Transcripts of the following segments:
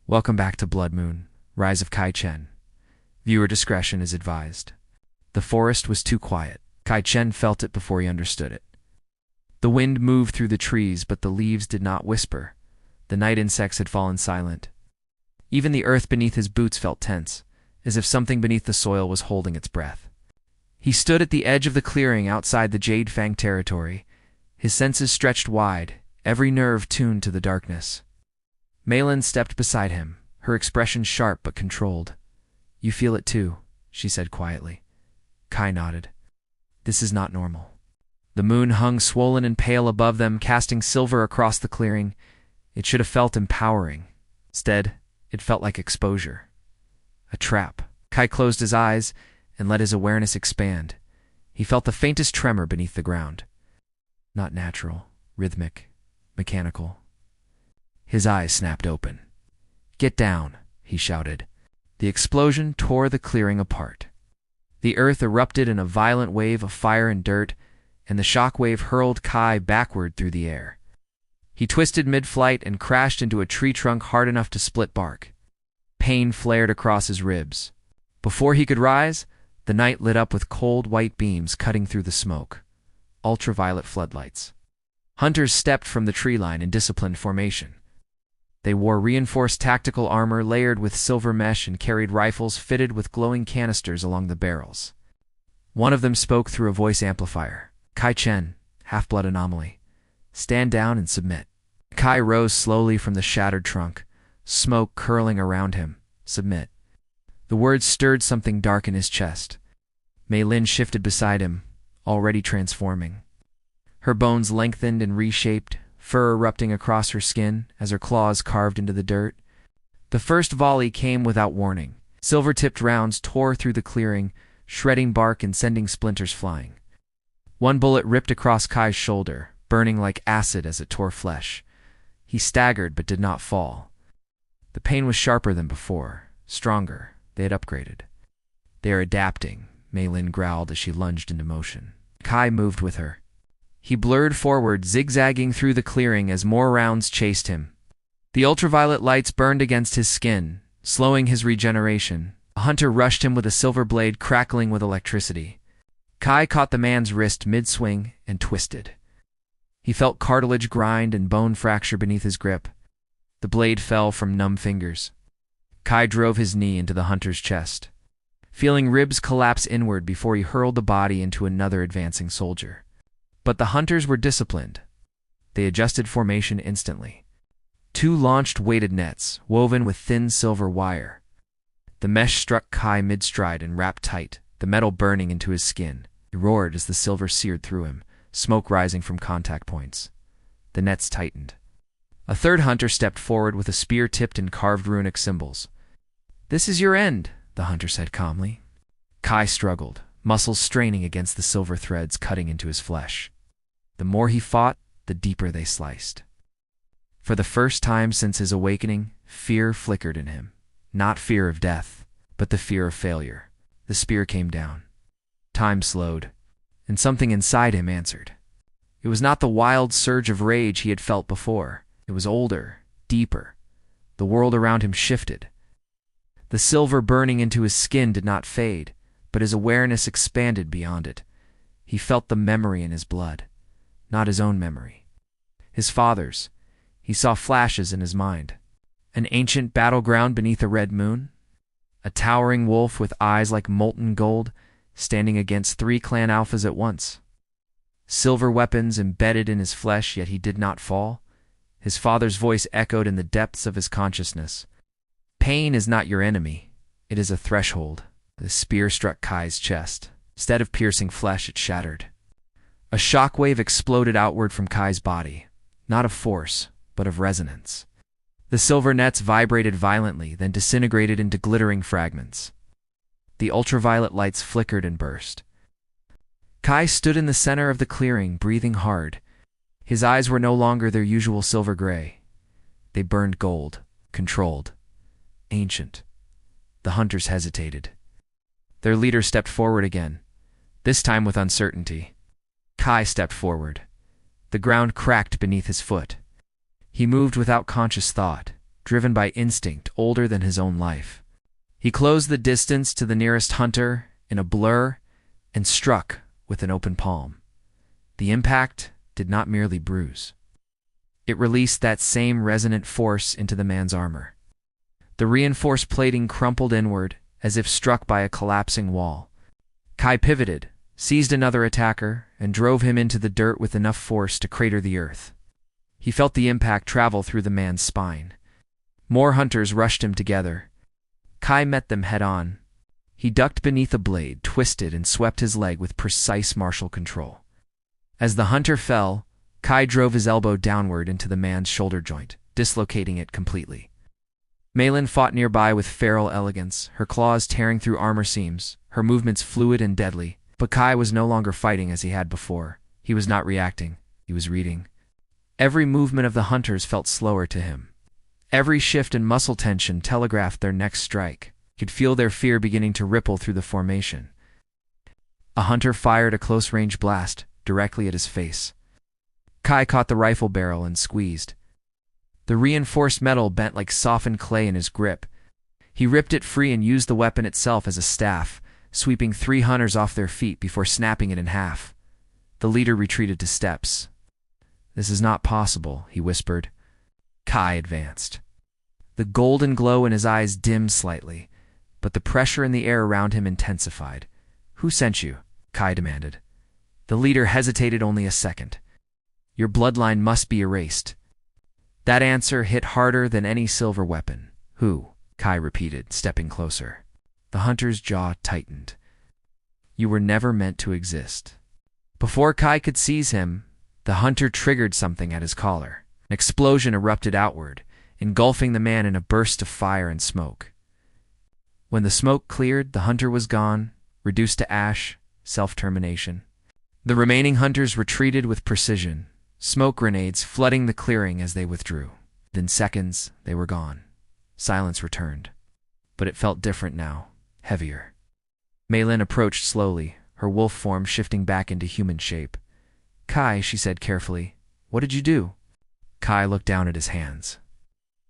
Welcome back to Blood Moon, Rise of Chen. Viewer discretion is advised. The forest was too quiet. Chen felt it before he understood it. The wind moved through the trees, but the leaves did not whisper. The night insects had fallen silent. Even the earth beneath his boots felt tense, as if something beneath the soil was holding its breath. He stood at the edge of the clearing outside the Jade Fang territory, his senses stretched wide, every nerve tuned to the darkness. Malin stepped beside him, her expression sharp but controlled. "You feel it too," she said quietly. Kai nodded. "This is not normal." The moon hung swollen and pale above them, casting silver across the clearing. It should have felt empowering. Instead, it felt like exposure. A trap. Kai closed his eyes and let his awareness expand. He felt the faintest tremor beneath the ground. Not natural, rhythmic, mechanical. His eyes snapped open. "Get down," he shouted. The explosion tore the clearing apart. The earth erupted in a violent wave of fire and dirt, and the shock wave hurled Kai backward through the air. He twisted mid-flight and crashed into a tree trunk hard enough to split bark. Pain flared across his ribs. Before he could rise, the night lit up with cold white beams cutting through the smoke. Ultraviolet floodlights. Hunters stepped from the tree line in disciplined formation. They wore reinforced tactical armor layered with silver mesh and carried rifles fitted with glowing canisters along the barrels. One of them spoke through a voice amplifier. "Chen, half-blood anomaly. Stand down and submit." Kai rose slowly from the shattered trunk, smoke curling around him. "Submit." The words stirred something dark in his chest. Mei Lin shifted beside him, already transforming. Her bones lengthened and reshaped, fur erupting across her skin as her claws carved into the dirt. The first volley came without warning. Silver-tipped rounds tore through the clearing, shredding bark and sending splinters flying. One bullet ripped across Kai's shoulder, burning like acid as it tore flesh. He staggered but did not fall. The pain was sharper than before, stronger. They had upgraded. "They are adapting," Mei Lin growled as she lunged into motion. Kai moved with her. He blurred forward, zigzagging through the clearing as more rounds chased him. The ultraviolet lights burned against his skin, slowing his regeneration. A hunter rushed him with a silver blade crackling with electricity. Kai caught the man's wrist mid-swing and twisted. He felt cartilage grind and bone fracture beneath his grip. The blade fell from numb fingers. Kai drove his knee into the hunter's chest, feeling ribs collapse inward before he hurled the body into another advancing soldier. But the hunters were disciplined. They adjusted formation instantly. Two launched weighted nets, woven with thin silver wire. The mesh struck Kai mid-stride and wrapped tight, the metal burning into his skin. He roared as the silver seared through him, smoke rising from contact points. The nets tightened. A third hunter stepped forward with a spear tipped in carved runic symbols. "This is your end," the hunter said calmly. Kai struggled, muscles straining against the silver threads cutting into his flesh. The more he fought, the deeper they sliced. For the first time since his awakening, fear flickered in him. Not fear of death, but the fear of failure. The spear came down. Time slowed, and something inside him answered. It was not the wild surge of rage he had felt before. It was older, deeper. The world around him shifted. The silver burning into his skin did not fade, but his awareness expanded beyond it. He felt the memory in his blood. Not his own memory. His father's. He saw flashes in his mind. An ancient battleground beneath a red moon. A towering wolf with eyes like molten gold, standing against 3 clan alphas at once. Silver weapons embedded in his flesh, yet he did not fall. His father's voice echoed in the depths of his consciousness. "Pain is not your enemy. It is a threshold." The spear struck Kai's chest. Instead of piercing flesh, it shattered. A shockwave exploded outward from Kai's body, not of force, but of resonance. The silver nets vibrated violently, then disintegrated into glittering fragments. The ultraviolet lights flickered and burst. Kai stood in the center of the clearing, breathing hard. His eyes were no longer their usual silver gray. They burned gold, controlled, ancient. The hunters hesitated. Their leader stepped forward again, this time with uncertainty. Kai stepped forward. The ground cracked beneath his foot. He moved without conscious thought, driven by instinct older than his own life. He closed the distance to the nearest hunter in a blur and struck with an open palm. The impact did not merely bruise. It released that same resonant force into the man's armor. The reinforced plating crumpled inward as if struck by a collapsing wall. Kai pivoted, seized another attacker, and drove him into the dirt with enough force to crater the earth. He felt the impact travel through the man's spine. More hunters rushed him together. Kai met them head-on. He ducked beneath a blade, twisted, and swept his leg with precise martial control. As the hunter fell, Kai drove his elbow downward into the man's shoulder joint, dislocating it completely. Malin fought nearby with feral elegance, her claws tearing through armor seams, her movements fluid and deadly. But Kai was no longer fighting as he had before. He was not reacting. He was reading. Every movement of the hunters felt slower to him. Every shift in muscle tension telegraphed their next strike. He could feel their fear beginning to ripple through the formation. A hunter fired a close-range blast directly at his face. Kai caught the rifle barrel and squeezed. The reinforced metal bent like softened clay in his grip. He ripped it free and used the weapon itself as a staff, sweeping 3 hunters off their feet before snapping it in half. The leader retreated to steps. "This is not possible," he whispered. Kai advanced. The golden glow in his eyes dimmed slightly, but the pressure in the air around him intensified. "Who sent you?" Kai demanded. The leader hesitated only a second. "Your bloodline must be erased." That answer hit harder than any silver weapon. "Who?" Kai repeated, stepping closer. The hunter's jaw tightened. "You were never meant to exist." Before Kai could seize him, the hunter triggered something at his collar. An explosion erupted outward, engulfing the man in a burst of fire and smoke. When the smoke cleared, the hunter was gone, reduced to ash, self-termination. The remaining hunters retreated with precision, smoke grenades flooding the clearing as they withdrew. Within seconds, they were gone. Silence returned. But it felt different now, heavier. Malin approached slowly, her wolf form shifting back into human shape. "Kai," she said carefully, "what did you do?" Kai looked down at his hands.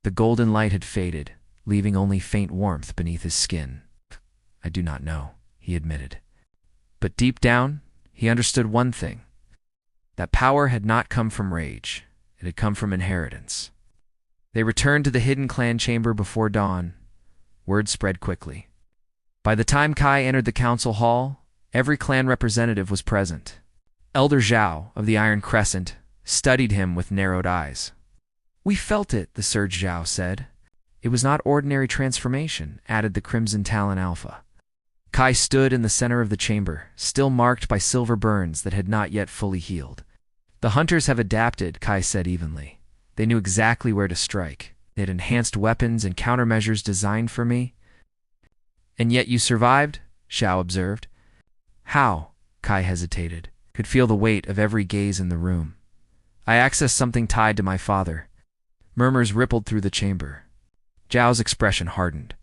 The golden light had faded, leaving only faint warmth beneath his skin. "I do not know," he admitted. But deep down, he understood one thing. That power had not come from rage. It had come from inheritance. They returned to the hidden clan chamber before dawn. Word spread quickly. By the time Kai entered the council hall, every clan representative was present. Elder Zhao, of the Iron Crescent, studied him with narrowed eyes. "We felt it," the Surge Zhao said. "It was not ordinary transformation," added the Crimson Talon Alpha. Kai stood in the center of the chamber, still marked by silver burns that had not yet fully healed. "The hunters have adapted," Kai said evenly. "They knew exactly where to strike. They had enhanced weapons and countermeasures designed for me." "And yet you survived," Zhao observed. "How?" Kai hesitated, could feel the weight of every gaze in the room. "I accessed something tied to my father." Murmurs rippled through the chamber. Zhao's expression hardened.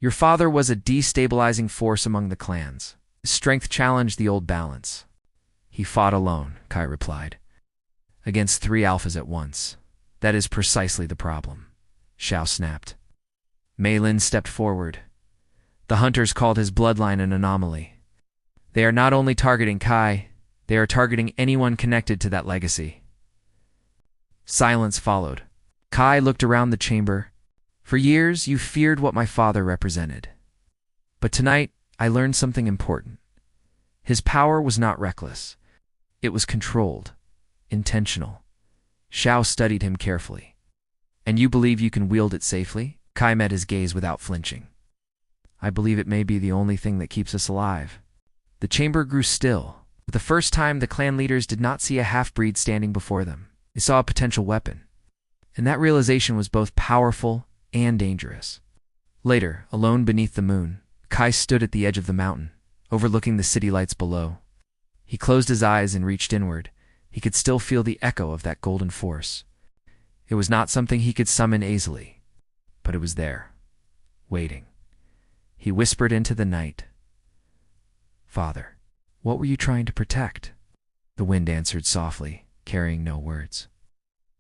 "Your father was a destabilizing force among the clans. His strength challenged the old balance." "He fought alone," Kai replied. "Against 3 alphas at once. That is precisely the problem," Zhao snapped. Malin stepped forward. The hunters called his bloodline an anomaly. "They are not only targeting Kai, they are targeting anyone connected to that legacy." Silence followed. Kai looked around the chamber. "For years, you feared what my father represented. But tonight, I learned something important. His power was not reckless. It was controlled, intentional." Zhao studied him carefully. "And you believe you can wield it safely?" Kai met his gaze without flinching. "I believe it may be the only thing that keeps us alive." The chamber grew still. For the first time, the clan leaders did not see a half-breed standing before them. They saw a potential weapon. And that realization was both powerful and dangerous. Later, alone beneath the moon, Kai stood at the edge of the mountain, overlooking the city lights below. He closed his eyes and reached inward. He could still feel the echo of that golden force. It was not something he could summon easily, but it was there, waiting. He whispered into the night, "Father, what were you trying to protect?" The wind answered softly, carrying no words.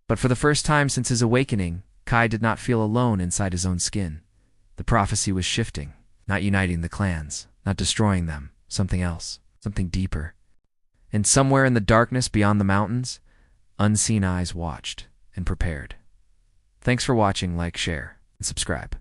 But for the first time since his awakening, Kai did not feel alone inside his own skin. The prophecy was shifting, not uniting the clans, not destroying them, something else, something deeper. And somewhere in the darkness beyond the mountains, unseen eyes watched and prepared. Thanks for watching, like, share, and subscribe.